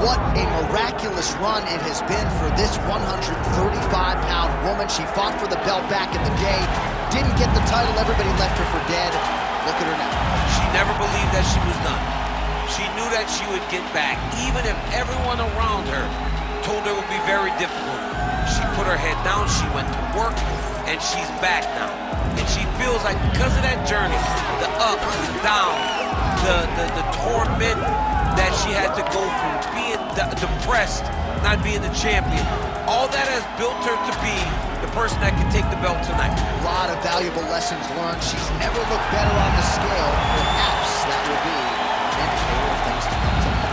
what a miraculous run it has been for this 135-pound woman. She fought for the belt back in the day, didn't get the title, everybody left her for dead. Look at her now. She never believed that she was done. She knew that she would get back, even if everyone around her told her it would be very difficult. She put her head down, she went to work, and she's back now. And she feels like because of that journey, the up, the down, the torment that she had to go through, being depressed, not being the champion, all that has built her to be the person that can take the belt tonight. A lot of valuable lessons learned. She's never looked better on the scale. Perhaps that will be an indicator of things to come tonight.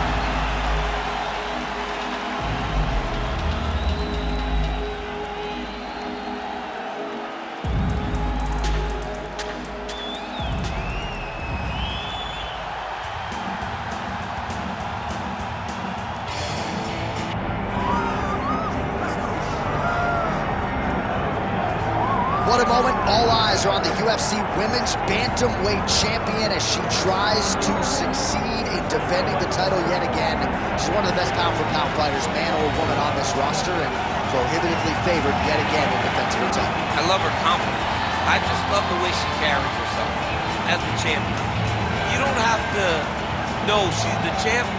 What a moment. All eyes are on the UFC Women's Bantamweight Champion as she tries to succeed in defending the title yet again. She's one of the best pound-for-pound fighters, man or woman, on this roster, and prohibitively favored yet again in defense of her title. I love her confidence. I just love the way she carries herself as the champion. You don't have to know she's the champ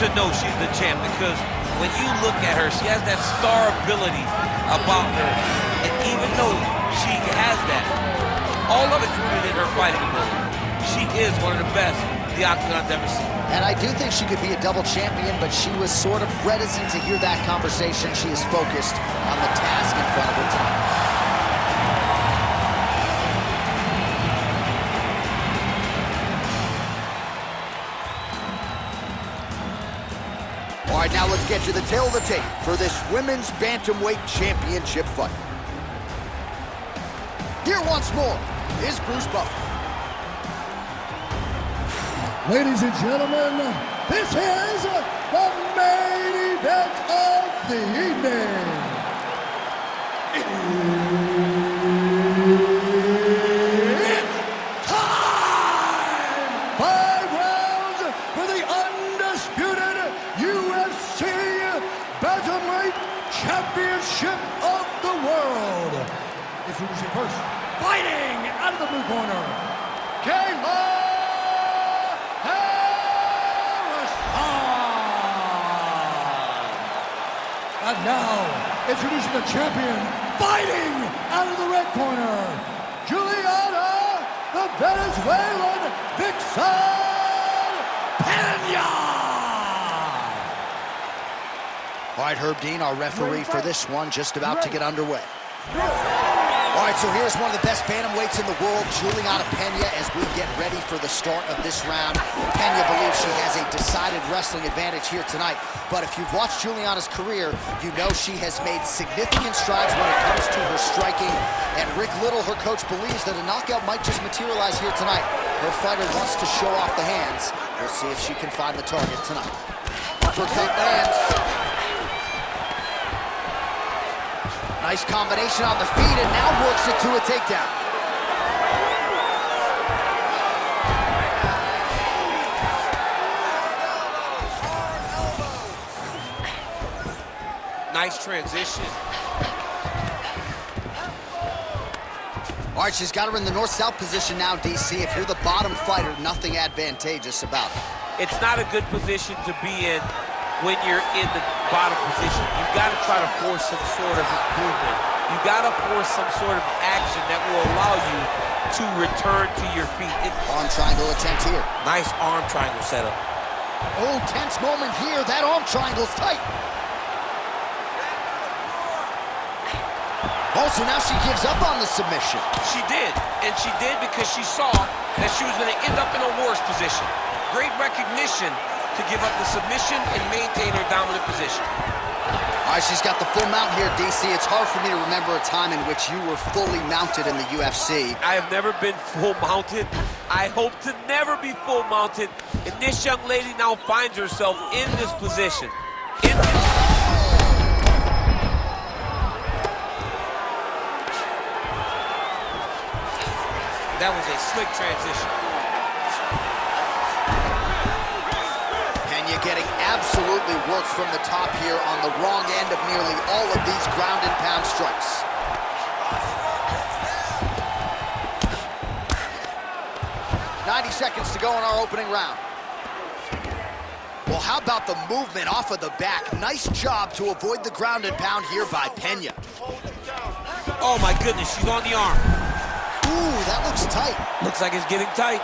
to know she's the champ, because when you look at her, she has that star ability about her, and even though she has that, all of it's rooted in her fighting ability. She is one of the best the Octagon's ever seen. And I do think she could be a double champion, but she was sort of reticent to hear that conversation. She is focused on the task in front of her tonight. All right, now let's get you the tale of the tape for this Women's Bantamweight Championship fight. Here once more is Bruce Buffer. Ladies and gentlemen, this is the main event of the evening. It's time! 5 rounds for the undisputed UFC Bantamweight Championship of the world. Introducing first, fighting out of the blue corner, Kayla. And now, introducing the champion, fighting out of the red corner, Juliana, the Venezuelan Vixen Pena. All right, Herb Dean, our referee for this one, just about to get underway. All right, so here's one of the best bantamweights in the world, Juliana Pena, as we get ready for the start of this round. Pena believes she has a decided wrestling advantage here tonight, but if you've watched Juliana's career, you know she has made significant strides when it comes to her striking, and Rick Little, her coach, believes that a knockout might just materialize here tonight. Her fighter wants to show off the hands. We'll see if she can find the target tonight. Uppercut lands. Nice combination on the feet, and now works it to a takedown. Nice transition. All right, she's got her in the north-south position now, DC. If you're the bottom fighter, nothing advantageous about it. It's not a good position to be in when you're in the bottom position. You've got to try to force some sort of improvement. You've got to force some sort of action that will allow you to return to your feet. Arm triangle attempt here. Nice arm triangle setup. Oh, tense moment here. That arm triangle's tight. Oh, so now she gives up on the submission. She did, and she did because she saw that she was going to end up in a worse position. Great recognition to give up the submission and maintain her dominant position. All right, she's got the full mount here, DC. It's hard for me to remember a time in which you were fully mounted in the UFC. I have never been full mounted. I hope to never be full mounted. And this young lady now finds herself in this position. That was a slick transition. Pena getting absolutely absolutely worked from the top here on the wrong end of nearly all of these ground and pound strikes. "90 seconds to go in our opening round." Well, how about the movement off of the back? Nice job to avoid the ground and pound here by Pena. Oh my goodness, she's on the arm. Ooh, that looks tight. Looks like it's getting tight.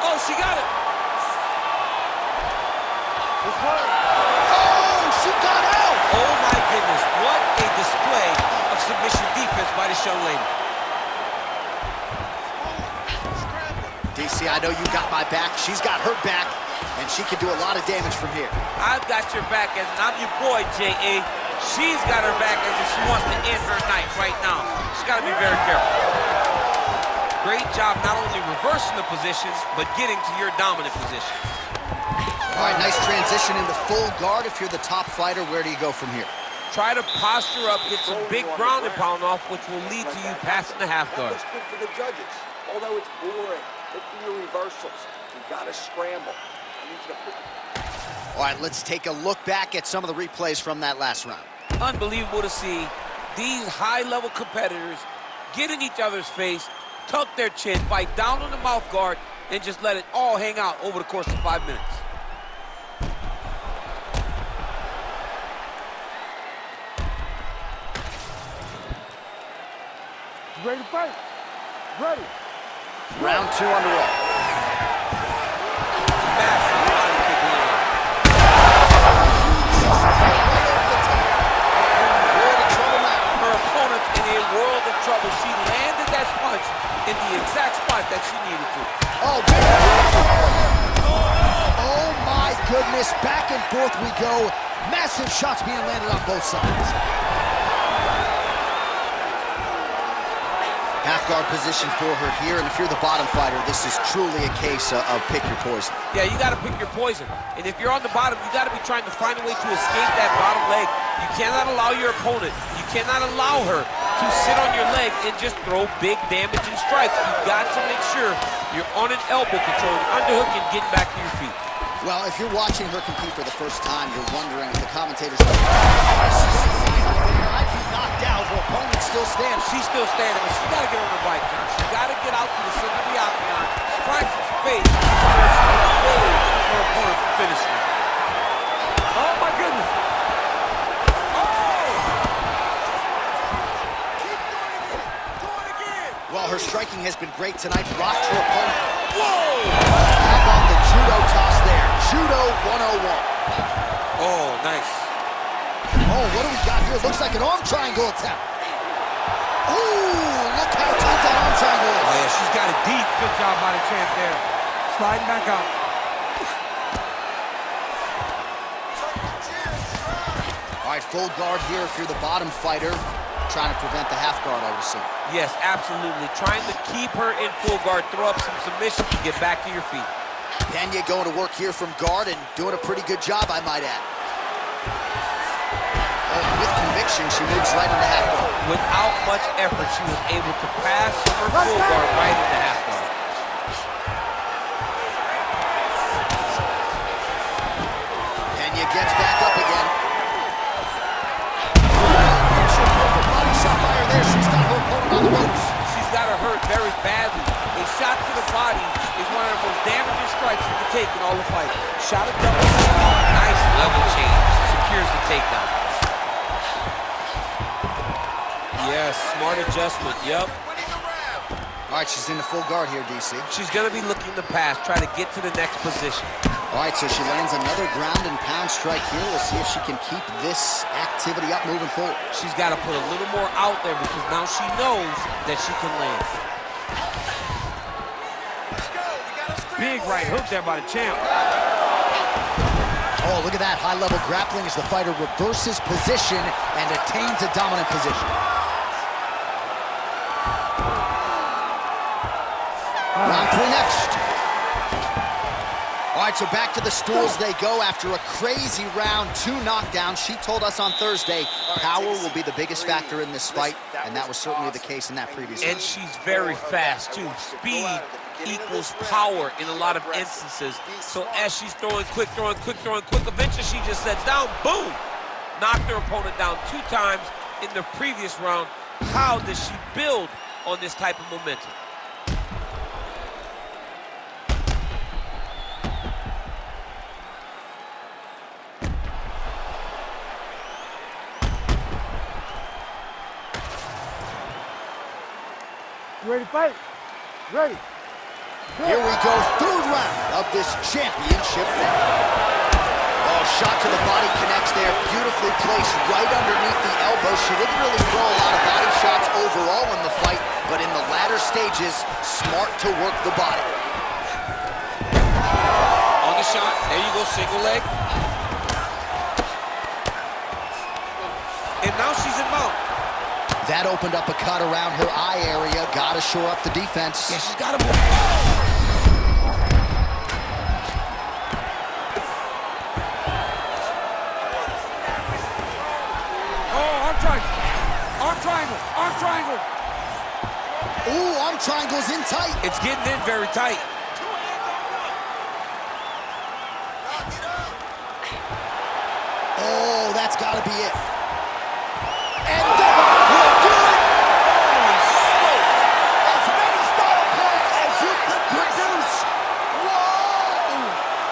Oh, she got it. Oh, she got out. Oh my goodness, what a display of submission defense by this young lady. DC, I know you got my back. She's got her back, and she can do a lot of damage from here. I've got your back, as I'm your boy, J.A. She's got her back as if she wants to end her night right now. She's got to be very careful. Great job not only reversing the position, but getting to your dominant position. All right, nice transition into full guard. If you're the top fighter, where do you go from here? Try to posture up, get some big ground and pound off, which will lead to you passing the half guard. It's good for the judges, although it's boring. Look for your reversals. You gotta scramble. I need you to put... All right, let's take a look back at some of the replays from that last round. Unbelievable to see these high-level competitors get in each other's face, tuck their chin, bite down on the mouth guard, and just let it all hang out over the course of 5 minutes. Ready to fight? Ready. Round 2 underway. Massive body kick land. Her opponent's in a world of trouble. She landed that punch in the exact spot that she needed to. Oh, oh my goodness. Back and forth we go. Massive shots being landed on both sides. Half guard position for her here, and if you're the bottom fighter, this is truly a case of pick your poison. Yeah, you gotta pick your poison. And if you're on the bottom, you gotta be trying to find a way to escape that bottom leg. You cannot allow your opponent, you cannot allow her to sit on your leg and just throw big damaging strikes. You've got to make sure you're on an elbow control, underhook, and getting back to your feet. Well, if you're watching her compete for the first time, you're wondering if the commentators knocked out, her opponent still stands. She's still standing, but she gotta get on the bike, John. She gotta get out to the center of the octagon, find some space, her opponent from finishing her. Oh, my goodness. Well, her striking has been great tonight. Rocked her opponent. Whoa! How about the judo toss there? Judo 101. Oh, nice. Oh, what do we got here? Looks like an arm triangle attempt. Ooh, look how tight that arm triangle is. Oh, yeah, she's got it deep. Good job by the champ there. Sliding back out. All right, full guard here if you're the bottom fighter. Trying to prevent the half guard, I would assume. Yes, absolutely. Trying to keep her in full guard, throw up some submission to get back to your feet. Pena going to work here from guard and doing a pretty good job, I might add. Oh, with conviction, she moves right into half guard. Without much effort, she was able to pass her full guard right into half guard. Pena gets back up again. Shot by her there. She's got her opponent on the ropes. She's got her hurt very badly. A shot to the body is one of the most damaging strikes you can take in all the fight. Shot at double. Nice level change. Secures the takedown. Yes, smart adjustment. Yep. All right, she's in the full guard here, DC. She's going to be looking to pass, try to get to the next position. All right, so she lands another ground and pound strike here. We'll see if she can keep this activity up moving forward. She's got to put a little more out there because now she knows that she can land. Big right hook there by the champ. Oh, look at that. High-level grappling as the fighter reverses position and attains a dominant position. Round 3 next. All right, so back to the stools they go after a crazy round 2 knockdown. She told us on Thursday power will be the biggest factor in this fight. and that was certainly the case in that previous And round. she's very fast, too. Speed equals power in a lot of instances. So as she's throwing quick, eventually she just sets down, boom! Knocked her opponent down 2 times in the previous round. How does she build on this type of momentum? You ready to fight? Ready. Here we go, 3rd round of this championship fight. Oh, shot to the body connects there, beautifully placed right underneath the elbow. She didn't really throw a lot of body shots overall in the fight, but in the latter stages, smart to work the body. On the shot, there you go, single leg. And now she's in mount. That opened up a cut around her eye area. Gotta shore up the defense. Yeah, she's got to move. Oh, arm triangle. Arm triangle. Arm triangle. Ooh, arm triangle's in tight. It's getting in very tight. Oh, that's gotta be it. And that will do it! Holy smokes! As many style points as you could produce! Whoa!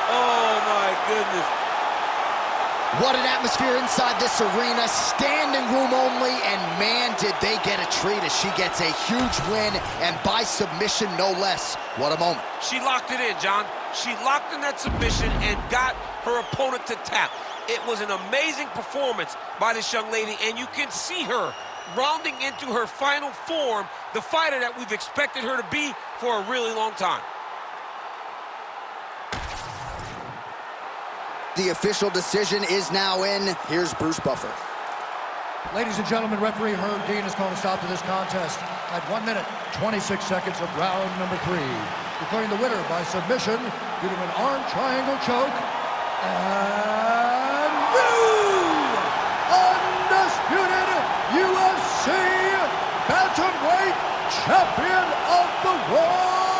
Oh, my goodness. What an atmosphere inside this arena. Standing room only, and man, did they get a treat as she gets a huge win, and by submission, no less. What a moment. She locked it in, John. She locked in that submission and got her opponent to tap. It was an amazing performance by this young lady, and you can see her rounding into her final form, the fighter that we've expected her to be for a really long time. The official decision is now in. Here's Bruce Buffer. Ladies and gentlemen, referee Herb Dean has called a stop to this contest at 1 minute, 26 seconds of round number 3. Declaring the winner by submission due to an arm triangle choke. And new undisputed UFC bantamweight champion of the world,